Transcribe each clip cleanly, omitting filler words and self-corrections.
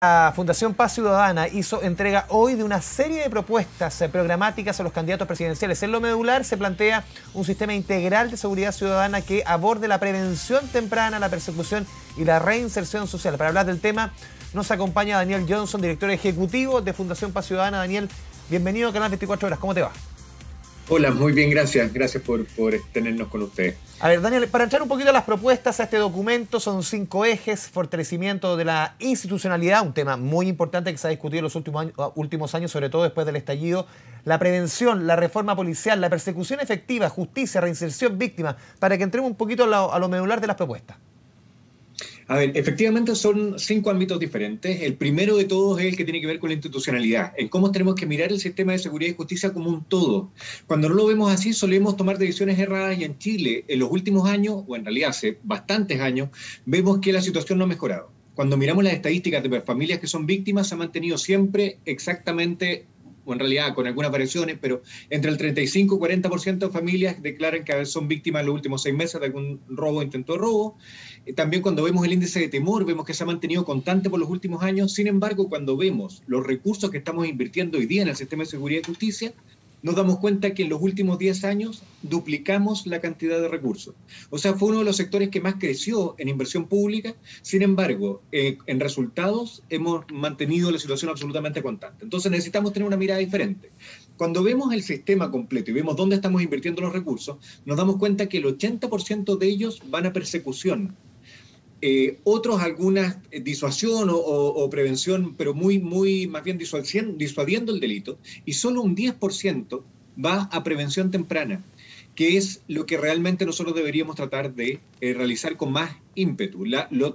La Fundación Paz Ciudadana hizo entrega hoy de una serie de propuestas programáticas a los candidatos presidenciales. En lo medular se plantea un sistema integral de seguridad ciudadana que aborde la prevención temprana, la persecución y la reinserción social. Para hablar del tema nos acompaña Daniel Johnson, director ejecutivo de Fundación Paz Ciudadana. Daniel, bienvenido a Canal 24 Horas. ¿Cómo te va? Hola, muy bien, gracias. Gracias por tenernos con ustedes. A ver, Daniel, para entrar un poquito a las propuestas a este documento, son 5 ejes: fortalecimiento de la institucionalidad, un tema muy importante que se ha discutido en los últimos años, sobre todo después del estallido, la prevención, la reforma policial, la persecución efectiva, justicia, reinserción, víctima, para que entremos un poquito a lo medular de las propuestas. A ver, efectivamente son 5 ámbitos diferentes. El primero de todos es el que tiene que ver con la institucionalidad, en cómo tenemos que mirar el sistema de seguridad y justicia como un todo. Cuando no lo vemos así, solemos tomar decisiones erradas, y en Chile, en los últimos años, o en realidad hace bastantes años, vemos que la situación no ha mejorado. Cuando miramos las estadísticas de familias que son víctimas, se ha mantenido siempre exactamente, o en realidad con algunas variaciones, pero entre el 35 y 40% de familias declaran que son víctimas en los últimos 6 meses de algún robo o intento de robo. También cuando vemos el índice de temor, vemos que se ha mantenido constante por los últimos años. Sin embargo, cuando vemos los recursos que estamos invirtiendo hoy día en el sistema de seguridad y justicia, nos damos cuenta que en los últimos 10 años duplicamos la cantidad de recursos. O sea, fue uno de los sectores que más creció en inversión pública. Sin embargo, en resultados hemos mantenido la situación absolutamente constante. Entonces necesitamos tener una mirada diferente. Cuando vemos el sistema completo y vemos dónde estamos invirtiendo los recursos, nos damos cuenta que el 80% de ellos van a persecución. Otros algunas disuasión o prevención, pero más bien disuadiendo el delito, y solo un 10% va a prevención temprana, que es lo que realmente nosotros deberíamos tratar de realizar con más ímpetu.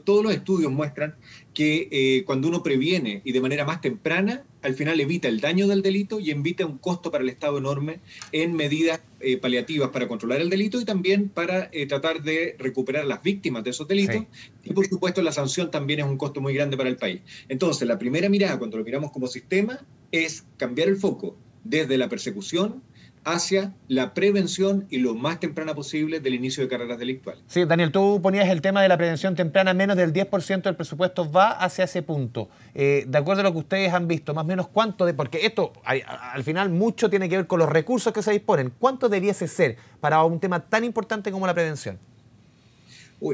Todos los estudios muestran que cuando uno previene y de manera más temprana, al final evita el daño del delito y evita un costo para el Estado enorme en medidas paliativas para controlar el delito y también para tratar de recuperar las víctimas de esos delitos. Sí. Y por supuesto la sanción también es un costo muy grande para el país. Entonces la primera mirada cuando lo miramos como sistema es cambiar el foco desde la persecución hacia la prevención y lo más temprana posible del inicio de carreras delictuales. Sí, Daniel, tú ponías el tema de la prevención temprana, menos del 10% del presupuesto va hacia ese punto. De acuerdo a lo que ustedes han visto, más o menos cuánto porque esto al final mucho tiene que ver con los recursos que se disponen, ¿cuánto debiese ser para un tema tan importante como la prevención?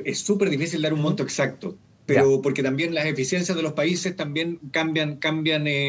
Es súper difícil dar un monto exacto. Pero porque también las eficiencias de los países también cambian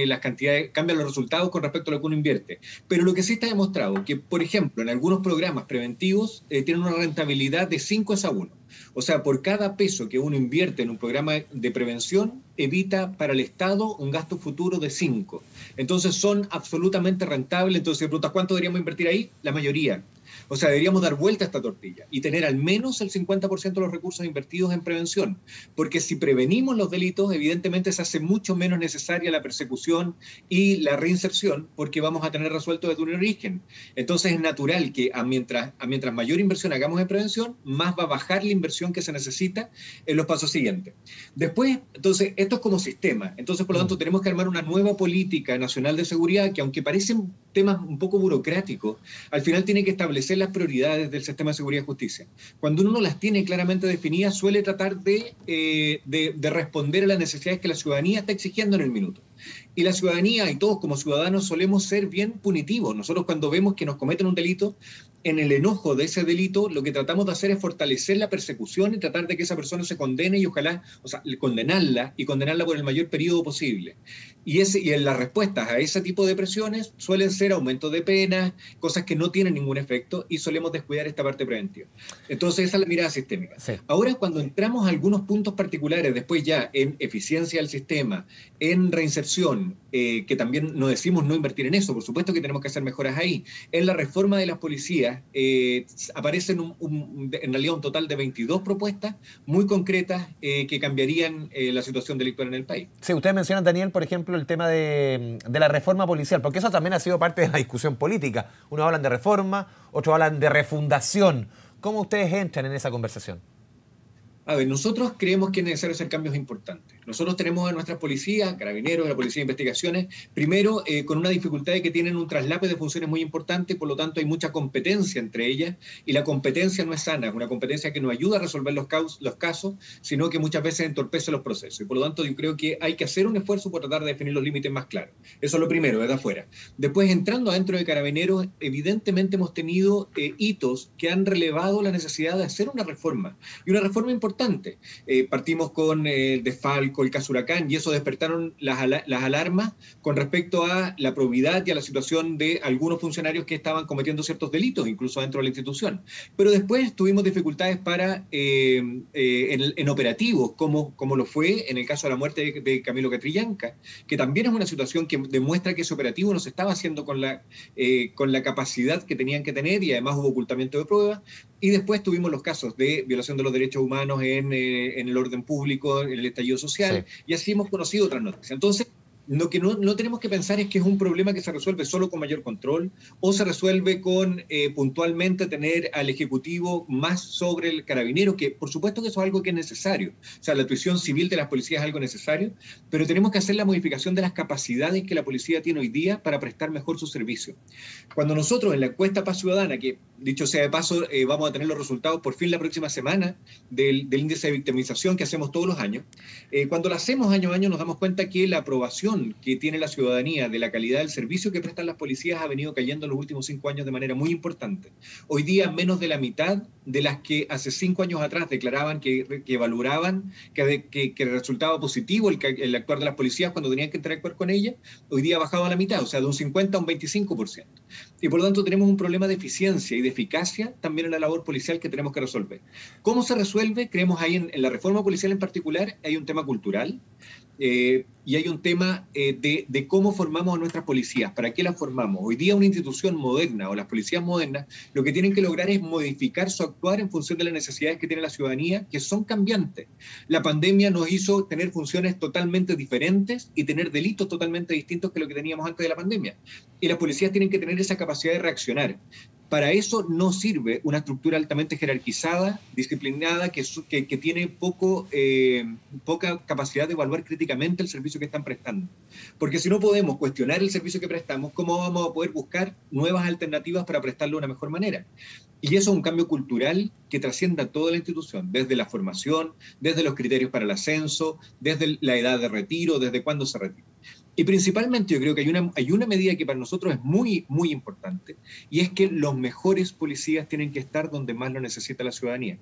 las cantidades, cambian los resultados con respecto a lo que uno invierte. Pero lo que sí está demostrado que, por ejemplo, en algunos programas preventivos tienen una rentabilidad de 5:1. O sea, por cada peso que uno invierte en un programa de prevención, evita para el Estado un gasto futuro de 5. Entonces son absolutamente rentables. Entonces, si preguntas cuánto deberíamos invertir ahí, la mayoría. O sea, deberíamos dar vuelta a esta tortilla y tener al menos el 50% de los recursos invertidos en prevención. Porque si prevenimos los delitos, evidentemente se hace mucho menos necesaria la persecución y la reinserción, porque vamos a tener resuelto desde un origen. Entonces es natural que mientras mayor inversión hagamos en prevención, más va a bajar la inversión que se necesita en los pasos siguientes. Después, entonces, esto es como sistema. Entonces, por lo tanto, tenemos que armar una nueva política nacional de seguridad que, aunque parecen temas un poco burocráticos, al final tiene que establecer las prioridades del sistema de seguridad y justicia. Cuando uno no las tiene claramente definidas, suele tratar de responder a las necesidades que la ciudadanía está exigiendo en el minuto. Y la ciudadanía y todos como ciudadanos solemos ser bien punitivos. Nosotros cuando vemos que nos cometen un delito, en el enojo de ese delito, lo que tratamos de hacer es fortalecer la persecución y tratar de que esa persona se condene y ojalá, condenarla por el mayor periodo posible. Y en las respuestas a ese tipo de presiones suelen ser aumento de penas, cosas que no tienen ningún efecto y solemos descuidar esta parte preventiva. Entonces esa es la mirada sistémica. Sí. Ahora cuando entramos a algunos puntos particulares, después ya en eficiencia del sistema, en reinserción, que también no decimos no invertir en eso, por supuesto que tenemos que hacer mejoras ahí. En la reforma de las policías aparecen en realidad un total de 22 propuestas muy concretas que cambiarían la situación delictual en el país. Sí, ustedes mencionan, Daniel, por ejemplo, el tema de la reforma policial, porque eso también ha sido parte de la discusión política. Unos hablan de reforma, otros hablan de refundación. ¿Cómo ustedes entran en esa conversación? A ver, nosotros creemos que es necesario hacer cambios importantes. Nosotros tenemos a nuestras policías, carabineros, la Policía de Investigaciones, primero con una dificultad de que tienen un traslape de funciones muy importante, por lo tanto hay mucha competencia entre ellas, y la competencia no es sana, es una competencia que no ayuda a resolver los casos, sino que muchas veces entorpece los procesos. Y por lo tanto yo creo que hay que hacer un esfuerzo por tratar de definir los límites más claros. Eso es lo primero, desde afuera. Después, entrando adentro de Carabineros, evidentemente hemos tenido hitos que han relevado la necesidad de hacer una reforma, y una reforma importante. Partimos con el desfalco, el caso Huracán, y eso despertaron las alarmas con respecto a la probidad y a la situación de algunos funcionarios que estaban cometiendo ciertos delitos, incluso dentro de la institución. Pero después tuvimos dificultades en operativos, como lo fue en el caso de la muerte de Camilo Catrillanca, que también es una situación que demuestra que ese operativo no se estaba haciendo con la capacidad que tenían que tener, y además hubo ocultamiento de pruebas. Y después tuvimos los casos de violación de los derechos humanos en el orden público, en el estallido social, sí. Y así hemos conocido otras noticias. Entonces, lo que no tenemos que pensar es que es un problema que se resuelve solo con mayor control, o se resuelve con puntualmente tener al Ejecutivo más sobre el carabinero, que por supuesto que eso es algo que es necesario. O sea, la tuición civil de las policías es algo necesario, pero tenemos que hacer la modificación de las capacidades que la policía tiene hoy día para prestar mejor su servicio. Cuando nosotros en la encuesta Paz Ciudadana, que dicho sea de paso, vamos a tener los resultados por fin la próxima semana del índice de victimización que hacemos todos los años, cuando lo hacemos año a año nos damos cuenta que la aprobación que tiene la ciudadanía de la calidad del servicio que prestan las policías ha venido cayendo en los últimos 5 años de manera muy importante. Hoy día menos de la mitad de las que hace 5 años atrás declaraban que valoraban, que resultaba positivo el actuar de las policías cuando tenían que interactuar con ellas, hoy día ha bajado a la mitad, o sea, de un 50 a un 25%. Y por lo tanto tenemos un problema de eficiencia y de eficacia también en la labor policial que tenemos que resolver. ¿Cómo se resuelve? Creemos ahí en la reforma policial en particular hay un tema cultural, y hay un tema de cómo formamos a nuestras policías, para qué las formamos. Hoy día una institución moderna o las policías modernas lo que tienen que lograr es modificar su actuar en función de las necesidades que tiene la ciudadanía, que son cambiantes. La pandemia nos hizo tener funciones totalmente diferentes y tener delitos totalmente distintos que lo que teníamos antes de la pandemia. Y las policías tienen que tener esa capacidad de reaccionar. Para eso no sirve una estructura altamente jerarquizada, disciplinada, que tiene poca capacidad de evaluar críticamente el servicio que están prestando. Porque si no podemos cuestionar el servicio que prestamos, ¿cómo vamos a poder buscar nuevas alternativas para prestarlo de una mejor manera? Y eso es un cambio cultural que trasciende a toda la institución, desde la formación, desde los criterios para el ascenso, desde la edad de retiro, desde cuándo se retira. Y principalmente yo creo que hay una medida que para nosotros es muy, muy importante, y es que los mejores policías tienen que estar donde más lo necesita la ciudadanía.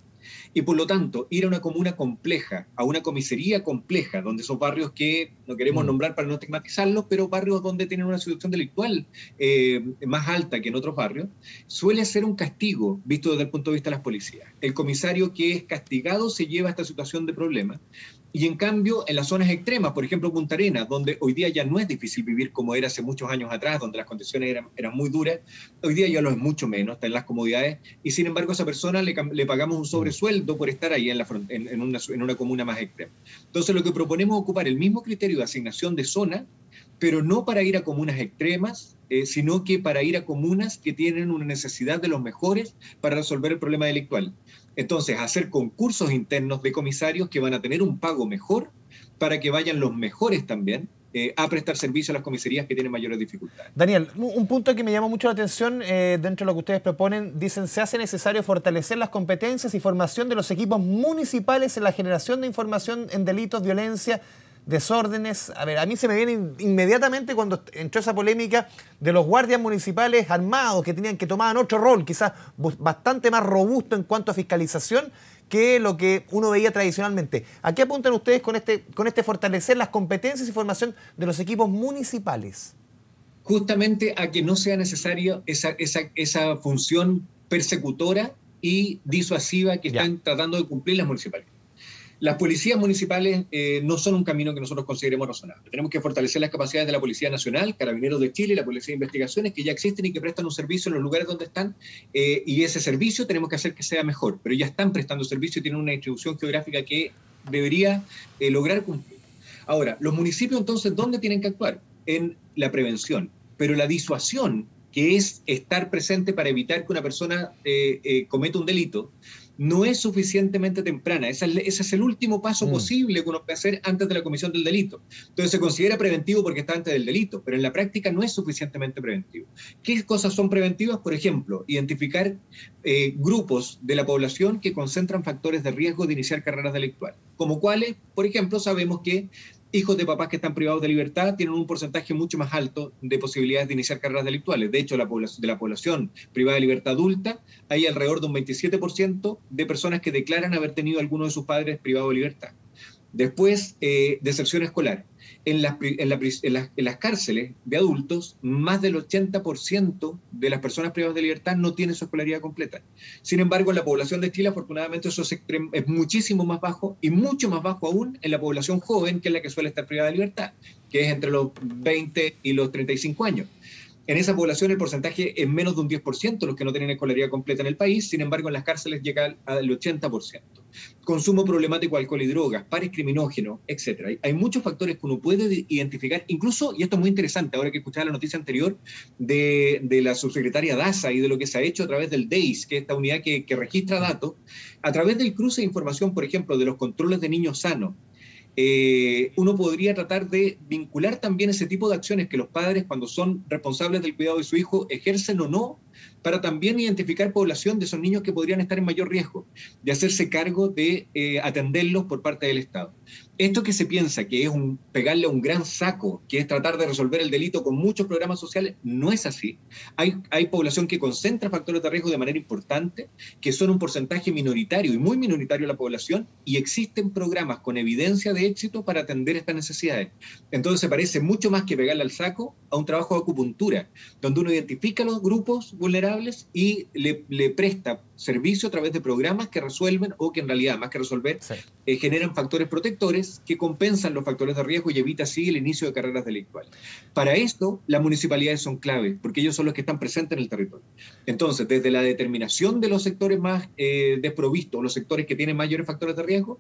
Y por lo tanto, ir a una comuna compleja, a una comisaría compleja, donde esos barrios que no queremos nombrar para no estigmatizarlos, pero barrios donde tienen una situación delictual más alta que en otros barrios, suele ser un castigo visto desde el punto de vista de las policías. El comisario que es castigado se lleva a esta situación de problema. Y en cambio, en las zonas extremas, por ejemplo Punta Arenas, donde hoy día ya no es difícil vivir como era hace muchos años atrás, donde las condiciones eran muy duras, hoy día ya lo es mucho menos, está en las comodidades, y sin embargo a esa persona le pagamos un sobresueldo por estar ahí en una comuna más extrema. Entonces lo que proponemos es ocupar el mismo criterio de asignación de zona, pero no para ir a comunas extremas, sino que para ir a comunas que tienen una necesidad de los mejores para resolver el problema delictual. Entonces, hacer concursos internos de comisarios que van a tener un pago mejor para que vayan los mejores también a prestar servicio a las comisarías que tienen mayores dificultades. Daniel, un punto que me llama mucho la atención dentro de lo que ustedes proponen, dicen, se hace necesario fortalecer las competencias y formación de los equipos municipales en la generación de información en delitos, violencia, desórdenes. A ver, a mí se me viene inmediatamente cuando entró esa polémica de los guardias municipales armados que tomaban otro rol, quizás bastante más robusto en cuanto a fiscalización que lo que uno veía tradicionalmente. ¿A qué apuntan ustedes con este fortalecer las competencias y formación de los equipos municipales? Justamente a que no sea necesaria esa función persecutora y disuasiva que están tratando de cumplir las municipalidades. Las policías municipales no son un camino que nosotros consideremos razonable. Tenemos que fortalecer las capacidades de la Policía Nacional, Carabineros de Chile, la Policía de Investigaciones, que ya existen y que prestan un servicio en los lugares donde están, y ese servicio tenemos que hacer que sea mejor, pero ya están prestando servicio y tienen una distribución geográfica que debería lograr cumplir. Ahora, los municipios entonces, ¿dónde tienen que actuar? En la prevención, pero la disuasión, que es estar presente para evitar que una persona cometa un delito, no es suficientemente temprana. Ese es el último paso posible que uno puede hacer antes de la comisión del delito. Entonces se considera preventivo porque está antes del delito, pero en la práctica no es suficientemente preventivo. ¿Qué cosas son preventivas? Por ejemplo, identificar grupos de la población que concentran factores de riesgo de iniciar carreras delictuales, como cuáles, por ejemplo, sabemos que hijos de papás que están privados de libertad tienen un porcentaje mucho más alto de posibilidades de iniciar carreras delictuales. De hecho, de la población privada de libertad adulta, hay alrededor de un 27% de personas que declaran haber tenido alguno de sus padres privado de libertad. Después, deserción escolar. En las cárceles de adultos, más del 80% de las personas privadas de libertad no tienen su escolaridad completa. Sin embargo, en la población de Chile, afortunadamente, eso es muchísimo más bajo, y mucho más bajo aún en la población joven, que es la que suele estar privada de libertad, que es entre los 20 y los 35 años. En esa población el porcentaje es menos de un 10% los que no tienen escolaridad completa en el país, sin embargo en las cárceles llega al 80%. Consumo problemático de alcohol y drogas, pares criminógenos, etc. Hay muchos factores que uno puede identificar, incluso, y esto es muy interesante, ahora que escuchaba la noticia anterior de la subsecretaria Daza y de lo que se ha hecho a través del DEIS, que es esta unidad que registra datos, a través del cruce de información, por ejemplo, de los controles de niños sanos, uno podría tratar de vincular también ese tipo de acciones que los padres, cuando son responsables del cuidado de su hijo, ejercen o no, para también identificar población de esos niños que podrían estar en mayor riesgo, de hacerse cargo de atenderlos por parte del Estado. Esto que se piensa que es pegarle a un gran saco, que es tratar de resolver el delito con muchos programas sociales, no es así. Hay población que concentra factores de riesgo de manera importante, que son un porcentaje minoritario y muy minoritario de la población, y existen programas con evidencia de éxito para atender estas necesidades. Entonces se parece mucho más que pegarle al saco a un trabajo de acupuntura, donde uno identifica los grupos vulnerables y le presta servicio a través de programas que resuelven, o que en realidad, más que resolver, generan factores protectores que compensan los factores de riesgo y evita así el inicio de carreras delictuales. Para esto, las municipalidades son claves, porque ellos son los que están presentes en el territorio. Entonces, desde la determinación de los sectores más desprovistos, los sectores que tienen mayores factores de riesgo,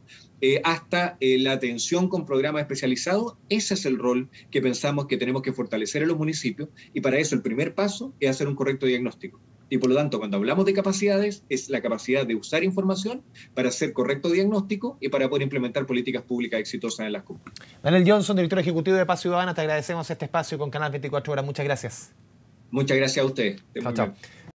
hasta la atención con programas especializados, ese es el rol que pensamos que tenemos que fortalecer en los municipios, y para eso el primer paso es hacer un correcto diagnóstico. Y por lo tanto, cuando hablamos de capacidades, es la capacidad de usar información para hacer correcto diagnóstico y para poder implementar políticas públicas exitosas en las comunas. Daniel Johnson, director ejecutivo de Paz Ciudadana, te agradecemos este espacio con Canal 24 Horas. Muchas gracias. Muchas gracias a ustedes. Chao, chao.